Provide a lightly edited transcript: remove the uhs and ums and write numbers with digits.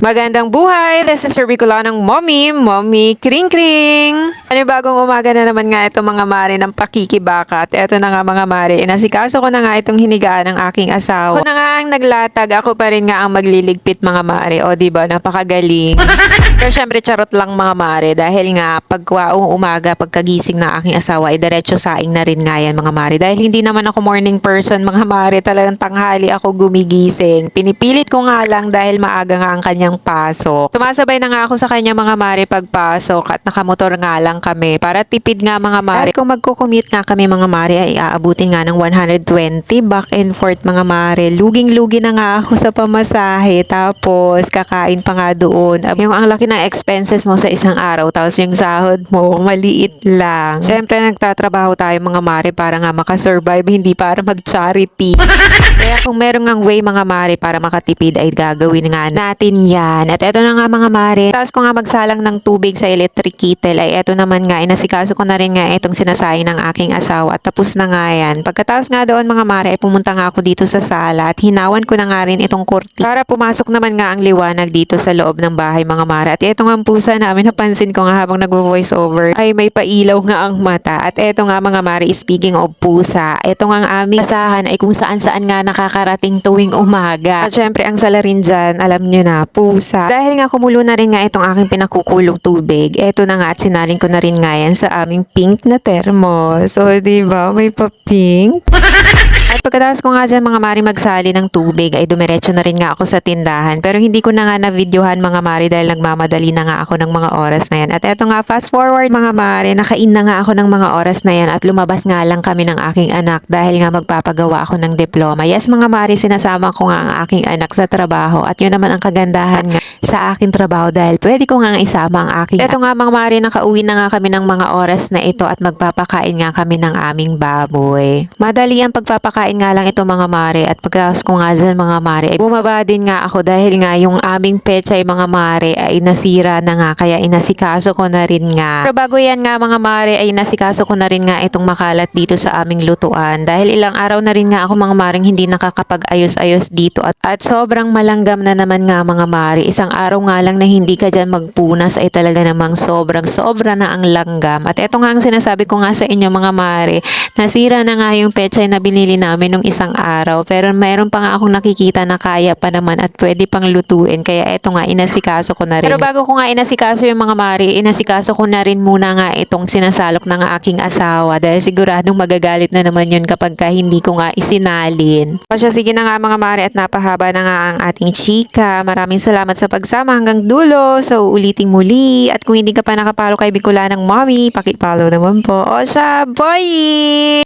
Magandang buhay! This is Sir Bicolanong Mommy Kring Kring! Bagong umaga na naman nga itong mga mare ng pakikibaka. At eto na nga mga mare, inasikaso ko na nga itong hinigaan ng aking asawa. Ako na nga ang naglatag, ako pa rin nga ang magliligpit mga mare. O diba, napakagaling. Pero syempre charot lang mga mare dahil nga pagwaong umaga, pagkagising ng aking asawa, ay diretso saing na rin nga yan mga mare. Dahil hindi naman ako morning person mga mare, talagang tanghali ako gumigising. Pinipilit ko nga lang dahil maaga nga ang kanyang pasok. Sumasabay na nga ako sa kanya mga mare pagpasok at nakamotor nga lang kami para tipid nga mga mare. Kung magko-commute nga kami mga mare ay aabutin nga ng 120 back and forth mga mare. Luging-lugi na nga ako sa pamasahe tapos kakain pa nga doon. Yung ang laki ng expenses mo sa isang araw tapos yung sahod mo maliit lang. Syempre nagtatrabaho tayo mga mare para nga makasurvive, hindi para mag-charity. Kaya kung meron ngang way mga mare para makatipid ay gagawin nga natin yan. At eto na nga mga mare, tapos ko nga magsalang ng tubig sa electric kettle ay eto naman nga, inasikaso ko na rin nga itong sinasay ng aking asawa at tapos na nga yan. Pagkatapos nga doon mga mare ay pumunta nga ako dito sa sala at hinawan ko na nga rin itong kurti para pumasok naman nga ang liwanag dito sa loob ng bahay mga mare. At eto nga ang pusa namin, napansin ko nga habang nagvo-voice over ay may pailaw nga ang mata. At eto nga mga mare, speaking of pusa, eto nga ang aming asahan ay kung saan-saan nga nakakarating tuwing umaga. At syempre ang sala rin dyan, alam nyo na, pusa. Dahil nga kumulo na rin nga itong aking pinakukulong tubig, eto na nga at sinalin ko na rin nga yan sa aming pink na thermos. So, diba? May pa-pink. At pagkatapos ko nga dyan mga mari magsali ng tubig ay dumiretso na rin nga ako sa tindahan. Pero hindi ko na nga na-videohan mga mari dahil nagmamadali na nga ako ng mga oras na yan. At eto nga fast forward mga mari, nakain na nga ako ng mga oras na yan at lumabas nga lang kami ng aking anak dahil nga magpapagawa ako ng diploma. Yes mga mari, sinasama ko nga ang aking anak sa trabaho at yun naman ang kagandahan nga sa aking trabaho dahil pwede ko nga isama ang aking anak. Eto nga mga mari, nakauwi na nga kami ng mga oras na ito at magpapakain nga kami ng aming baboy. Madali ang pagpapakain nga lang ito mga mare at pagkatapos ko nga dyan mga mare ay bumaba din nga ako dahil nga yung aming pechay mga mare ay nasira na nga kaya inasikaso ko na rin nga. Pero bago yan nga mga mare ay inasikaso ko na rin nga itong makalat dito sa aming lutuan dahil ilang araw na rin nga ako mga maring hindi nakakapag-ayos-ayos dito at sobrang malanggam na naman nga mga mare. Isang araw nga lang na hindi ka dyan magpunas ay talaga namang sobra na ang langgam. At eto nga ang sinasabi ko nga sa inyo mga mare, nasira na nga yung pechay na binili namin nung isang araw pero mayroon pa nga akong nakikita na kaya pa naman at pwede pang lutuin kaya eto nga inasikaso ko na rin. Pero bago ko nga inasikaso yung mga mari, inasikaso ko na rin muna nga itong sinasalok ng aking asawa dahil siguradong magagalit na naman yun kapag ka hindi ko nga isinalin. O siya, sige na nga mga mari at napahaba na nga ang ating chika. Maraming salamat sa pagsama hanggang dulo. So uliting muli at kung hindi ka pa nakapalo kay Bicolanong Mommy, paki-follow naman po. O siya, bye!